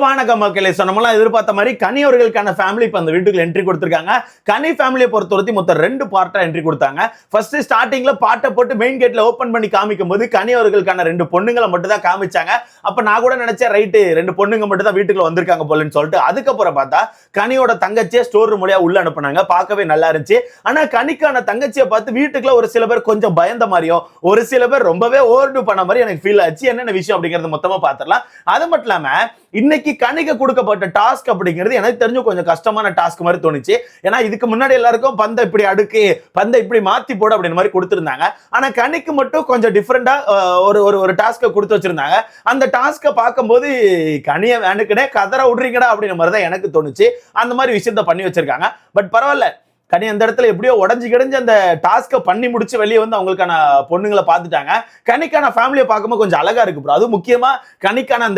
வணக்கம் மக்களே. நம்மளாம் எதிர்பார்த்த மாதிரி கனி அவர்களுக்கான ஃபேமிலி இப்ப அந்த வீட்டுக்கு என்ட்ரி கொடுத்திருக்காங்க. கனி ஃபேமிலியை பொறுத்தவரை மொத்தம் 2 பார்ட்டா என்ட்ரி கொடுத்தாங்க. ஃபர்ஸ்ட் ஸ்டார்டிங்ல பாட்டை போட்டு மெயின் கேட்ல ஓபன் பண்ணி காமிக்கும் போது கனி அவர்களுக்கான 2 பொண்ணுங்களை மட்டும் தான் காமிச்சாங்க. அப்ப நான் கூட நினைச்சேன் ரைட்டு 2 பொண்ணுங்க மட்டும் தான் வீட்டுக்குள்ள வந்திருக்காங்க போலன்னு சொல்லிட்டு, அதுக்கப்புறம் பார்த்தா கனியோட தங்கச்சியை ஸ்டோர் ரூம் வழியா உள்ள அனுப்புனாங்க. பார்க்கவே நல்லா இருந்துச்சு. ஆனா கனிக்கான தங்கச்சியை பார்த்து வீட்டுக்குள்ள ஒரு சில பேர் கொஞ்சம் பயந்த மாதிரியும், ஒரு சில பேர் ரொம்பவே ஓவர்டு பண்ண மாதிரி எனக்கு ஃபீல் ஆச்சு. என்னென்ன விஷயம் அப்படிங்கறது மொத்தமா பார்த்துடலாம். அது மட்டும் இல்லாம இன்னைக்கு கனிக்கு கொடுக்கப்பட்ட டாஸ்க் அப்படிங்கிறது எனக்கு தெரிஞ்சு கொஞ்சம் கஷ்டமான டாஸ்க் மாதிரி தோணுச்சு. ஏன்னா இதுக்கு முன்னாடி எல்லாருக்கும் பந்தை இப்படி அடுக்கு, பந்தை இப்படி மாத்தி போட அப்படின்னு மாதிரி கொடுத்திருந்தாங்க. ஆனா கனிக்கு மட்டும் கொஞ்சம் டிஃபரெண்டா ஒரு டாஸ்க்கை கொடுத்து வச்சிருந்தாங்க. அந்த டாஸ்க்கை பார்க்கும்போது கனியை வேணுக்குனே கதற விடுறீங்கடா அப்படின்ற மாதிரி தான் எனக்கு தோணுச்சு. அந்த மாதிரி விஷயத்த பண்ணி வச்சிருக்காங்க. பட் பரவாயில்ல, கனி அந்த இடத்துல எப்படியோ உடஞ்சி கிடஞ்சு அந்த டாஸ்க்கை பண்ணி முடிச்சு வெளியே வந்து அவங்களுக்கான பொண்ணுங்களை பார்த்துட்டாங்க. கனிக்கான ஃபேமிலியை பார்க்கும்போது கொஞ்சம் அழகா இருக்கு ப்ரோ. அது முக்கியமா கனிக்கான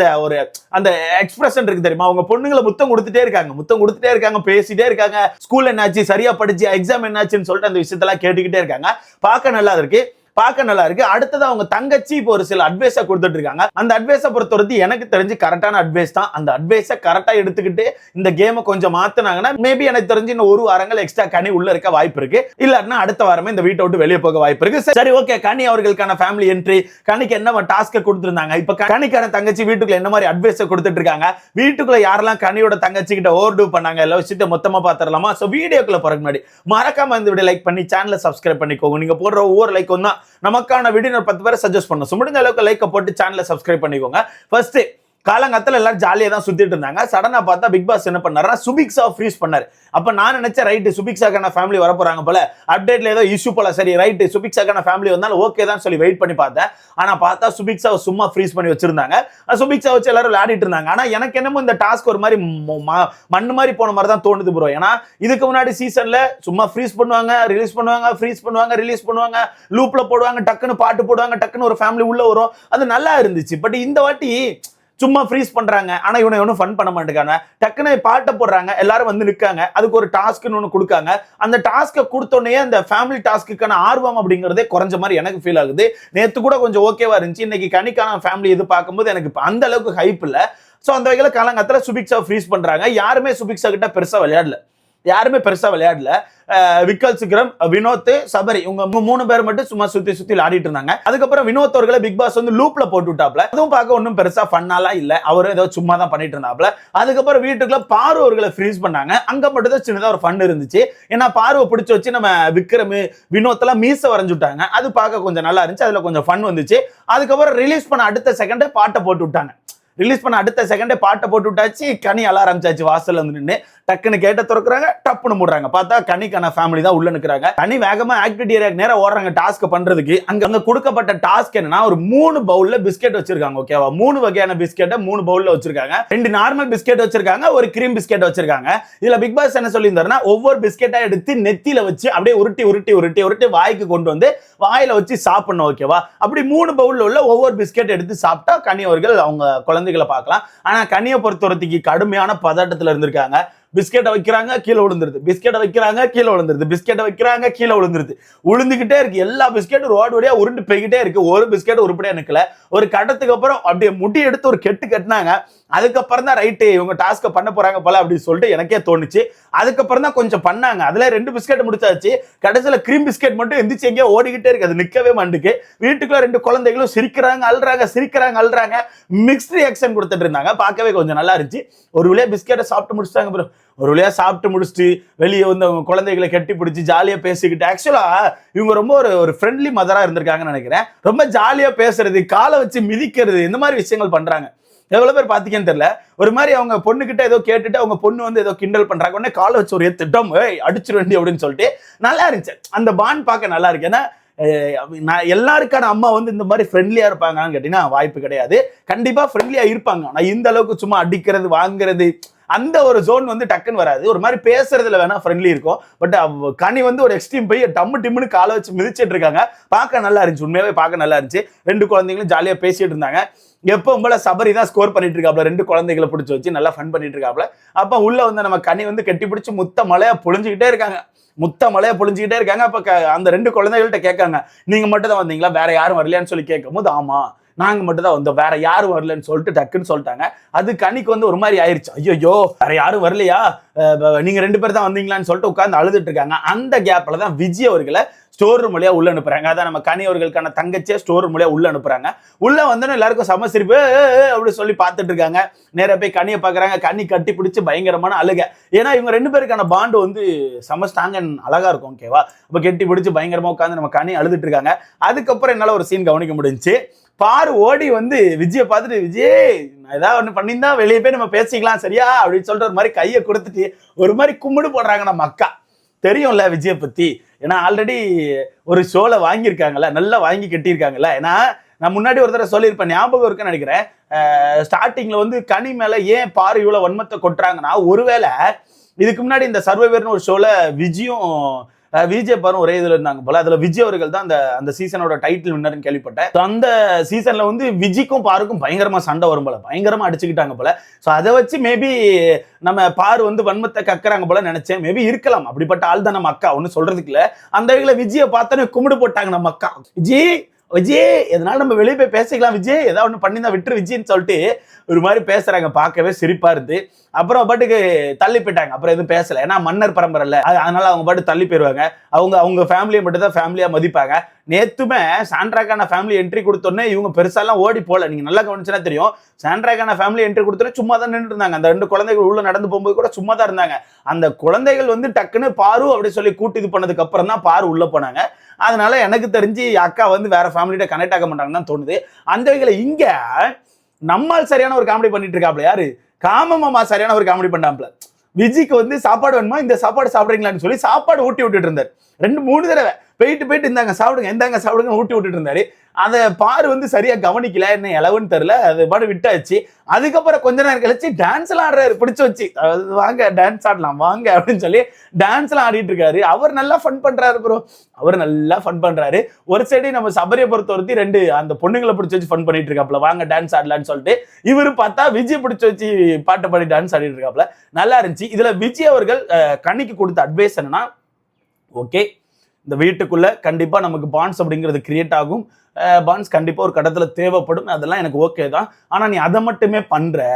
அந்த எக்ஸ்பிரஷன் இருக்கு தெரியுமா, அவங்க பொண்ணுங்களை முத்தம் கொடுத்துட்டே இருக்காங்க, பேசிட்டே இருக்காங்க. ஸ்கூல் என்னாச்சு, சரியா படிச்சு, எக்ஸாம் என்னாச்சுன்னு சொல்லிட்டு அந்த விஷயத்தெல்லாம் கேட்டுக்கிட்டே இருக்காங்க. பார்க்க நல்லா இருக்கு. அடுத்தது அவங்க தங்கச்சி இப்போ ஒரு சில அட்வைஸை கொடுத்துட்டு இருக்காங்க. அந்த அட்வைஸை பொறுத்தவரை எனக்கு தெரிஞ்சு கரெக்டான அட்வைஸ் தான். அந்த அட்வைஸை கரெக்டா எடுத்துக்கிட்டு இந்த கேமை கொஞ்சம் மாத்தினாங்கன்னா மேபி எனக்கு தெரிஞ்சு இன்னும் ஒரு வாரங்கள் எக்ஸ்ட்ரா கனி உள்ள இருக்க வாய்ப்பு இருக்கு. இல்லன்னா அடுத்த வாரமே இந்த வீட்டை விட்டு வெளியே போக வாய்ப்பு இருக்கு. சரி, ஓகே, கனி அவர்களுக்கான ஃபேமிலி என்ட்ரி. கனிக்கு என்ன டாஸ்க் கொடுத்திருந்தாங்க, இப்ப கனிக்கான தங்கச்சி வீட்டுக்குள்ள என்ன மாதிரி அட்வைஸை கொடுத்துட்டு இருக்காங்க, வீட்டுக்குள்ள யாரெல்லாம் கனியோட தங்கச்சி கிட்ட ஓவர் டூ பண்ணாங்க, எல்லா விஷயத்தை மொத்தமா பாத்திரலாமா? சோ வீடியோக்குள்ள போறதுக்கு முன்னாடி மறக்காம இந்த வீடியோ லைக் பண்ணி சேனலை சப்ஸ்கிரைப் பண்ணிக்கோங்க. நீங்க போடுற ஒவ்வொரு லைக் தான் நமக்கான வீடியோ 10 பேரை சஜஸ்ட் பண்ணும். முடிஞ்ச அளவுக்கு லைக் போட்டு சேனலை சப்ஸ்கிரைப் பண்ணிக்கோங்க. ஃபர்ஸ்ட் காலங்கத்துல எல்லாரும் ஜாலியா தான் சுத்திட்டு இருந்தாங்க. சடனா பார்த்தா பிக் பாஸ் என்ன பண்ணாரு, சுபிக்ஸா ஃப்ரீஸ் பண்ணாரு. அப்ப நான் நினைச்சேன் ரைட்டு சுபிக்ஸாக்கான ஃபேமிலி வர போறாங்க போல, அப்டேட்ல ஏதோ இஷ்யூ போல. சரி ரைட்டு சுபிக்ஸாக்கான ஃபேமிலி வந்தாலும் ஓகே தான் சொல்லி வெயிட் பண்ணி பார்த்தேன். ஆனா பார்த்தா சுபிக்ஸாவை சும்மா ஃப்ரீஸ் பண்ணி வச்சிருந்தாங்க. சுபிக்ஸா வச்சு எல்லாரும் விளையாடிட்டு இருந்தாங்க. ஆனா எனக்கு என்னமோ இந்த டாஸ்க் ஒரு மாதிரி மண்ணு மாதிரி போன மாதிரி தான் தோணுது ப்ரோ. ஏன்னா இதுக்கு முன்னாடி சீசன்ல சும்மா ஃப்ரீஸ் பண்ணுவாங்க, ரிலீஸ் பண்ணுவாங்க, ஃப்ரீஸ் பண்ணுவாங்க, ரிலீஸ் பண்ணுவாங்க, லூப்ல போடுவாங்க, டக்குன்னு பாட்டு போடுவாங்க, டக்குன்னு ஒரு ஃபேமிலி உள்ள வரும். அது நல்லா இருந்துச்சு. பட் இந்த வாட்டி சும்மா ஃப்ரீஸ் பண்றாங்க. ஆனா இவனும் ஃபன் பண்ண மாட்டேங்காங்க. டக்குன்னு பாட்டை போடுறாங்க, எல்லாரும் வந்து நிற்காங்க. அதுக்கு ஒரு டாஸ்க்னு ஒன்று கொடுக்காங்க. அந்த டாஸ்க்கை கொடுத்தோடனே அந்த ஃபேமிலி டாஸ்க்குக்கான ஆர்வம் அப்படிங்கிறதே குறைஞ்ச மாதிரி எனக்கு ஃபீல் ஆகுது. நேற்று கூட கொஞ்சம் ஓகேவா இருந்துச்சு. இன்னைக்கு கனிக்கான ஃபேமிலி இது பார்க்கும்போது எனக்கு அந்த அளவுக்கு ஹைப் இல்லை. ஸோ அந்த வகையில் காலங்கத்தில் சுபிக்ஸா ஃப்ரீஸ் பண்றாங்க. யாருமே சுபிக்ஸா கிட்ட பெருசா விளையாடல. விக்கல் சிக்ரம், வினோத், சபரி இவங்க 3 பேர் மட்டும் சும்மா சுத்தி விளையாடிட்டு இருந்தாங்க. அதுக்கப்புறம் வினோத் அவர்களை பிக் பாஸ் வந்து லூப்ல போட்டு விட்டாப்ல. அதுவும் பார்க்க ஒன்றும் பெருசா ஃபன்னாலாம் இல்ல. அவரும் ஏதோ சும்மா தான் பண்ணிட்டு இருந்தாப்ல. அதுக்கப்புறம் வீட்டுக்குள்ள பாரு அவர்களை ஃப்ரீஸ் பண்ணாங்க. அங்க மட்டும் தான் சின்னதா ஒரு ஃபன் இருந்துச்சு. ஏன்னா பார்வை பிடிச்சி வச்சு நம்ம விக்ரம், வினோத் எல்லாம் மீச வரைஞ்சு விட்டாங்க. அது பார்க்க கொஞ்சம் நல்லா இருந்துச்சு. அதுல கொஞ்சம் ஃபன் வந்துச்சு. அதுக்கப்புறம் ரிலீஸ் பண்ண அடுத்த செகண்டே பாட்டை போட்டு விட்டாங்க. பாட்டை போட்டு விட்டாச்சு. கனி அழ ஆரம்பிச்சாச்சு. வாசல்ல வந்து நின்று டக்குன்னு கேட்ட திறக்கிறாங்க, டப்புன்னு மூடுறாங்க. பார்த்தா கனிக்கான ஃபேமிலி தான் உள்ள நிற்கிறாங்க. கனி வேகமா ஆக்டிவிட்டி ஏரியாக்கு நேரம் ஓடுறாங்க டாஸ்க் பண்றதுக்கு. அங்க கொடுக்கப்பட்ட டாஸ்க் என்னன்னா, ஒரு 3 பவுல்ல பிஸ்கெட் வச்சிருக்காங்க. ஓகேவா, 3 வகையான பிஸ்கெட்டை 3 பவுல்ல வச்சிருக்காங்க. 2 நார்மல் பிஸ்கெட் வச்சிருக்காங்க, ஒரு கிரீம் பிஸ்கெட் வச்சிருக்காங்க. இதுல பிக் பாஸ் என்ன சொல்லியிருந்தாருன்னா, ஒவ்வொரு பிஸ்கெட்டா எடுத்து நெத்தியில வச்சு அப்படியே உருட்டி வாய்க்கு கொண்டு வந்து வாயில வச்சு சாப்பிடணும். ஓகேவா, அப்படி 3 பவுல்ல உள்ள ஒவ்வொரு பிஸ்கெட் எடுத்து சாப்பிட்டா கனி அவர்கள் அவங்க குழந்தைகளை பார்க்கலாம். ஆனா கனியை பொறுத்தவரைக்கு கடுமையான பதட்டத்துல இருந்திருக்காங்க. பிஸ்கெட்டை வைக்கிறாங்க, கீழே விழுந்துருது. விழுந்துகிட்டே இருக்கு. எல்லா பிஸ்கெட்டும் ரோடு வழியா உருண்டு போய்கிட்டே இருக்கு. ஒரு பிஸ்கெட் உருப்படியா நிக்கல. ஒரு கட்டத்துக்கு அப்புறம் அப்படியே முடி எடுத்து ஒரு கெட்டு கட்டினாங்க. அதுக்கப்புறம் தான் ரைட்டு இவங்க டாஸ்க் பண்ண போறாங்க போல அப்படின்னு சொல்லிட்டு எனக்கே தோணுச்சு. அதுக்கப்புறம் தான் கொஞ்சம் பண்ணாங்க. அதுல 2 பிஸ்கெட் முடிச்சாச்சு. கடைசியில கிரீம் பிஸ்கெட் மட்டும் எந்திரிச்சு எங்கேயோ ஓடிக்கிட்டே இருக்கு. அது நிக்கவே மாட்டுக்கு. வீட்டுக்குள்ள 2 குழந்தைகளும் சிரிக்கிறாங்க, அழுறாங்க. மிக்ஸ்ட் ரியாக்ஷன் கொடுத்துட்டு இருந்தாங்க. பார்க்கவே கொஞ்சம் நல்லா இருந்துச்சு. ஒரு வழியா பிஸ்கெட்டை சாப்பிட்டு முடிச்சிட்டாங்க ப்ரோ. ஒரு வழியா சாப்பிட்டு முடிச்சுட்டு வெளியே வந்து அவங்க குழந்தைகளை கட்டி பிடிச்சி ஜாலியா பேசிக்கிட்டு, ஆக்சுவலா இவங்க ரொம்ப ஒரு ஃப்ரெண்ட்லி மதரா இருந்திருக்காங்கன்னு நினைக்கிறேன். ரொம்ப ஜாலியா பேசுறது, காலை வச்சு மிதிக்கிறது, இந்த மாதிரி விஷயங்கள் பண்றாங்க. எவ்வளவு பேர் பாத்தீங்கன்னு தெரியல. ஒரு மாதிரி அவங்க பொண்ணு கிட்ட ஏதோ கேட்டுட்டு அவங்க பொண்ணு வந்து ஏதோ கிண்டல் பண்றாங்க. உடனே காலை வச்சு ஒரு திட்டம் அடிச்சிட வேண்டி அப்படின்னு சொல்லிட்டு நல்லா இருந்துச்சு. அந்த பாண்ட் பார்க்க நல்லா இருக்கு. ஏன்னா எல்லாருக்கான அம்மா வந்து இந்த மாதிரி ஃப்ரெண்ட்லியா இருப்பாங்கன்னு கேட்டீங்கன்னா வாய்ப்பு கிடையாது. கண்டிப்பா ஃப்ரெண்ட்லியா இருப்பாங்க. ஆனா இந்த அளவுக்கு சும்மா அடிக்கிறது, வாங்குறது, அந்த ஒரு ஜோன் வந்து டக்குன்னு வராது. ஒரு மாதிரி பேசுறதுல வேணா ஃப்ரெண்ட்லி இருக்கும். பட் கனி வந்து ஒரு எக்ஸ்ட்ரீம் போய் டிம்முன்னு காலை வச்சு மிதிச்சிட்டு இருக்காங்க. பார்க்க நல்லா இருந்துச்சு. உண்மையாவே பார்க்க நல்லா இருந்துச்சு. 2 குழந்தைங்களும் ஜாலியா பேசிட்டு இருந்தாங்க. எப்பவும் போல சபரி தான் ஸ்கோர் பண்ணிட்டு இருக்காப்ல. 2 குழந்தைகளை பிடிச்சி வச்சு நல்லா ஃபன் பண்ணிட்டு இருக்காப்ல. அப்ப உள்ள வந்து நம்ம கனி வந்து கட்டி பிடிச்சி முத்த மலையா பொழிஞ்சுக்கிட்டே இருக்காங்க. அப்ப அந்த 2 குழந்தைகள்கிட்ட கேட்காங்க, நீங்க மட்டும் தான் வந்தீங்களா, வேற யாரும் வரலையான்னு சொல்லி கேட்கும் போது, ஆமா நாங்க மட்டும் தான் வந்தோம், வேற யாரும் வரலன்னு சொல்லிட்டு டக்குன்னு சொல்லிட்டாங்க. அது கனிக்கு வந்து ஒரு மாதிரி ஆயிடுச்சு. ஐயோ வேற யாரும் வரலையா, நீங்க 2 பேர் தான் வந்தீங்களான்னு சொல்லிட்டு உட்கார்ந்து அழுதுட்டு இருக்காங்க. அந்த கேப்ல தான் விஜய் அவர்களை ஸ்டோர் ரூம் வழியா உள்ள அனுப்புறாங்க. அதான் நம்ம கனி அவர்களுக்கான தங்கச்சியை ஸ்டோர் ரூம் வழியா உள்ள அனுப்புறாங்க. உள்ள வந்தோன்னு எல்லாருக்கும் சமசிரிப்பு அப்படி சொல்லி பார்த்துட்டு இருக்காங்க. நேரா போய் கனியை பாக்குறாங்க. கனி கட்டி பிடிச்சு பயங்கரமான அழுக. ஏன்னா இவங்க 2 பேருக்கான பாண்டு வந்து சமஸ்டாங்க அழகா இருக்கும். ஓகேவா? அப்ப கெட்டி பிடிச்சு பயங்கரமா உட்காந்து நம்ம கனி அழுதுட்டு இருக்காங்க. அதுக்கப்புறம் என்னால ஒரு சீன் கவனிக்க முடிஞ்சுச்சு. பாரு ஓடி வந்து விஜயை பார்த்துட்டு, விஜய் ஏதாவது ஒண்ணு பண்ணியிருந்தா வெளியே போய் நம்ம பேசிக்கலாம் சரியா அப்படின்னு சொல்லிட்டு ஒரு மாதிரி கையை கொடுத்துட்டு ஒரு மாதிரி கும்பிடு போடுறாங்க நம்ம அக்கா. தெரியும்ல விஜயை பத்தி, ஏன்னா ஆல்ரெடி ஒரு ஷோல வாங்கியிருக்காங்கல்ல, நல்லா வாங்கி கட்டியிருக்காங்கல்ல. ஏன்னா நான் முன்னாடி ஒரு தடவை சொல்லியிருப்பேன், ஞாபகம் இருக்குன்னு நினைக்கிறேன். ஸ்டார்டிங்ல வந்து கனி மேல ஏன் பாரு இவ்வளவு வன்மத்தை கொட்டுறாங்கன்னா, ஒருவேளை இதுக்கு முன்னாடி இந்த சர்வைவர்னு ஒரு ஷோல விஜயும் விஜய் பாரும் ஒரே இதுல இருந்தாங்க போல. அதுல விஜய் அவர்கள் தான் அந்த சீசனோட டைட்டில் வின்னர்னு கேள்விப்பட்டேன். அந்த சீசன்ல வந்து விஜய்க்கும் பாருக்கும் பயங்கரமா சண்டை வரும் போல, பயங்கரமா அடிச்சுக்கிட்டாங்க போல. சோ அதை வச்சு மேபி நம்ம பாரு வந்து வன்மத்தை கக்குறாங்க போல நினைச்சேன். மேபி இருக்கலாம், அப்படிப்பட்ட ஆள் தான் நம்ம அக்கா, ஒன்னும் சொல்றதுக்கு இல்ல. அந்த வகையில விஜயை பார்த்தோன்னே கும்பிடு போட்டாங்க நம்ம அக்கா. விஜய் எதனால நம்ம வெளியே போய் பேசிக்கலாம், விஜய் ஏதாவது ஒன்று பண்ணி தான் விட்டுரு விஜய்ன்னு சொல்லிட்டு ஒரு மாதிரி பேசுறாங்க. பார்க்கவே சிரிப்பா இருந்து. அப்புறம் பாட்டுக்கு தள்ளி போயிட்டாங்க. அப்புறம் எதுவும் பேசல, ஏன்னா மன்னர் பரம்பரை இல்ல, அதனால அவங்க பாட்டு தள்ளி போயிருவாங்க. அவங்க ஃபேமிலியை மட்டும் தான் ஃபேமிலியா மதிப்பாங்க. நேத்துமே சாண்ட்ராக்கான ஃபேமிலி என்ட்ரி கொடுத்தோன்னே இவங்க பெருசாலாம் ஓடி போல. நீங்க நல்லா கவனிச்சுன்னா தெரியும், சாண்ட்ராக்கான ஃபேமிலி என்ட்ரி கொடுத்தோன்னே சும்மா தான் நின்று இருந்தாங்க. அந்த 2 குழந்தைகள் உள்ள நடந்து போகும்போது கூட சும்மா தான் இருந்தாங்க. அந்த குழந்தைகள் வந்து டக்குன்னு பாரு அப்படி சொல்லி கூட்டி இது பண்ணதுக்கு அப்புறம் தான் பாரு உள்ள போனாங்க. அதனால எனக்கு தெரிஞ்சு அக்கா வந்து வேற ஃபேமிலியோட கனெக்ட் ஆக மாட்டாங்கன்னு தான் தோணுது. அந்த வகையில இங்க நம்மால் சரியான ஒரு காமெடி பண்ணிட்டு இருக்காப்ல. யாரு? காமமாமா சரியான ஒரு காமெடி பண்ணாப்ல. விஜய்க்கு வந்து சாப்பாடு வேணுமா, இந்த சாப்பாடு சாப்பிடுறீங்களான்னு சொல்லி சாப்பாடு ஊட்டி விட்டுட்டு இருந்தாரு. 2-3 தடவை போயிட்டு இந்தாங்க சாப்பிடுங்க, இந்தாங்க சாப்பிடுங்க ஊட்டி விட்டுட்டு இருந்தாரு. அதை பாரு வந்து சரியா கவனிக்கல, என்ன இளவுன்னு தெரியல, அது பாடு விட்டாச்சு. அதுக்கப்புறம் கொஞ்ச நேரம் கழிச்சு டான்ஸ் எல்லாம் ஆடுறாரு பிடிச்சு வச்சு. வாங்க டான்ஸ் ஆடலாம் வாங்க அப்படின்னு சொல்லி டான்ஸ் எல்லாம் ஆடிட்டு இருக்காரு. அவர் நல்லா ஃபன் பண்றாரு ப்ரோ, அவர் நல்லா ஃபன் பண்றாரு. ஒரு சைடு நம்ம சபரியை பொறுத்தவரைக்கும் 2 அந்த பொண்ணுங்களை பிடிச்சி வச்சு ஃபன் பண்ணிட்டு இருக்காப்ல, வாங்க டான்ஸ் ஆடலான்னு சொல்லிட்டு. இவரு பார்த்தா விஜய் பிடிச்சி வச்சு பாட்டு பாடி டான்ஸ் ஆடிட்டு இருக்காப்ல. நல்லா இருந்துச்சு. இதுல விஜய் அவர்கள் கண்ணிக்கு கொடுத்த அட்வைஸ் என்னன்னா, ஓகே இந்த வீட்டுக்குள்ள கண்டிப்பா நமக்கு பாண்ட்ஸ் அப்படிங்கிறது கிரியேட் ஆகும், பாண்ட்ஸ் கண்டிப்பா ஒரு கடத்துல தேவைப்படும், அதெல்லாம் எனக்கு ஓகே தான். ஆனா நீ அதை மட்டுமே பண்ற,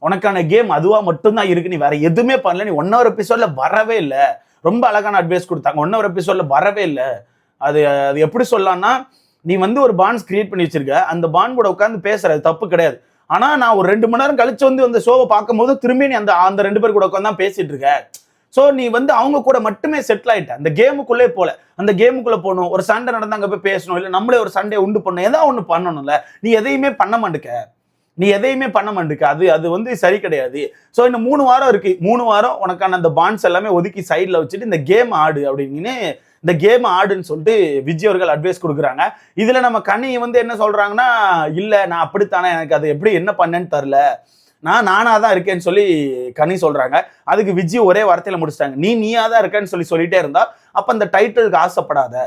உனக்கான கேம் அதுவா மட்டும்தான் இருக்கு, நீ வேற எதுவுமே பண்ணல, நீ 1 hour எபிசோட்ல வரவே இல்லை. ரொம்ப அழகான அட்வைஸ் கொடுத்தாங்க. 1 hour எபிசோட்ல வரவே இல்லை. அது எப்படி சொல்லலாம்னா, நீ வந்து ஒரு பாண்ட்ஸ் கிரியேட் பண்ணி வச்சிருக்க, அந்த பாண்ட் கூட உட்காந்து பேசுறது தப்பு கிடையாது. ஆனா நான் ஒரு 2 மணி நேரம் கழிச்சு வந்து அந்த ஷோவை பார்க்கும்போது திரும்பி நீ அந்த 2 பேர் கூட உட்காந்து தான் பேசிட்டு இருக்க. ஸோ நீ வந்து அவங்க கூட மட்டுமே செட்டில் ஆயிட்ட, அந்த கேமுக்குள்ளே போல. அந்த கேமுக்குள்ள போகணும், ஒரு சண்டை நடந்து அங்கே போய் பேசணும், இல்லை நம்மளே ஒரு சண்டையை உண்டு பண்ணணும், ஏதாவது ஒன்று பண்ணணும்ல. நீ எதையுமே பண்ண மாட்டுக்க, அது வந்து சரி கிடையாது. ஸோ இன்னும் 3 வாரம் இருக்கு. 3 வாரம் உனக்கான அந்த பாண்ட்ஸ் எல்லாமே ஒதுக்கி சைடில் வச்சுட்டு இந்த கேம் ஆடு அப்படின்னு, இந்த கேம் ஆடுன்னு சொல்லிட்டு விஜய் அவர்கள் அட்வைஸ் கொடுக்குறாங்க. இதுல நம்ம கனி வந்து என்ன சொல்றாங்கன்னா, இல்ல நான் அப்படித்தானே, எனக்கு அது எப்படி என்ன பண்ணேன்னு தெரில, நானா தான் இருக்கேன்னு சொல்லி கனி சொல்றாங்க. அதுக்கு விஜய் ஒரே வார்த்தையில முடிச்சிட்டாங்க, நீயா தான் இருக்கேன்னு சொல்லிட்டே இருந்தா அப்ப அந்த டைட்டிலுக்கு ஆசைப்படாத,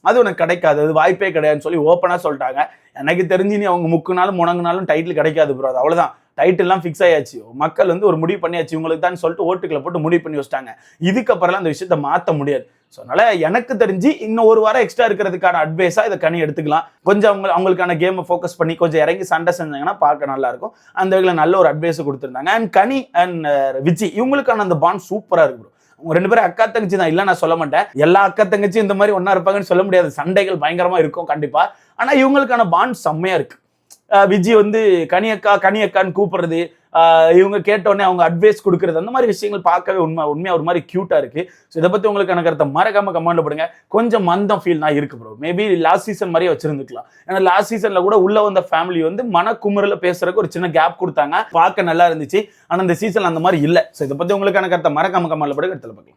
அது உனக்கு கிடைக்காது, அது வாய்ப்பே கிடையாதுன்னு சொல்லி ஓப்பனா சொல்லிட்டாங்க. எனக்கு தெரிஞ்சு நீ அவங்க முக்குனாலும் முணங்குனாலும் டைட்டில் கிடைக்காது ப்ரோ, அது அவ்வளவுதான். டைட்டில்லாம் ஃபிக்ஸ் ஆயாச்சு, மக்கள் வந்து ஒரு முடிவு பண்ணியாச்சு, இவங்களுக்கு தான் சொல்லிட்டு ஓட்டுக்களை போட்டு முடிவு பண்ணி வச்சிட்டாங்க. இதுக்கப்புறம் அந்த விஷயத்த மாற்ற முடியாது. ஸோ அதனால எனக்கு தெரிஞ்சு இன்னும் 1 வாரம் எக்ஸ்ட்ரா இருக்கிறதுக்கான அட்வைஸா இதை கனி எடுத்துக்கலாம். கொஞ்சம் அவங்களுக்கான கேமை ஃபோக்கஸ் பண்ணி கொஞ்சம் இறங்கி சண்டை செஞ்சாங்கன்னா பார்க்க நல்லா இருக்கும். அந்த வகையில் நல்ல ஒரு அட்வைஸ் கொடுத்துருந்தாங்க. அண்ட் கனி அண்ட் விஜய் இவங்களுக்கான அந்த பாண்ட் சூப்பரா இருக்கு. அவங்க 2 பேரும் அக்கா தங்கச்சி தான், இல்ல நான் சொல்ல மாட்டேன். எல்லா அக்கா தங்கச்சி இந்த மாதிரி ஒன்னா இருப்பாங்கன்னு சொல்ல முடியாது, சண்டைகள் பயங்கரமா இருக்கும் கண்டிப்பா. ஆனா இவங்களுக்கான பாண்ட் செம்மையா இருக்கு. விஜய் வந்து கனி அக்கான்னு கூப்பிடுறது, இவங்க கேட்டோடனே அவங்க அட்வைஸ் கொடுக்கறது, அந்த மாதிரி விஷயங்கள் பார்க்கவே உண்மையா ஒரு மாதிரி கியூட்டா இருக்கு. ஸோ இதை பத்தி உங்களுக்கு எனக்கு கருத்தை மறக்காம கமெண்ட்ல போடுங்க. கொஞ்சம் மந்தம் ஃபீல் தான் இருக்கு ப்ரோ. மேபி லாஸ்ட் சீசன் மாதிரியே வச்சிருந்துக்கலாம். ஏன்னா லாஸ்ட் சீசன்ல கூட உள்ள வந்த ஃபேமிலி வந்து மனக்குமுறல பேசுறதுக்கு ஒரு சின்ன கேப் கொடுத்தாங்க, பார்க்க நல்லா இருந்துச்சு. ஆனா இந்த சீசன்ல அந்த மாதிரி இல்லை. ஸோ இதை பத்தி உங்களுக்கு எனக்கு கருத்தை மறக்காம கமெண்ட்ல போடுங்க. இடத்துல பார்க்கலாம்.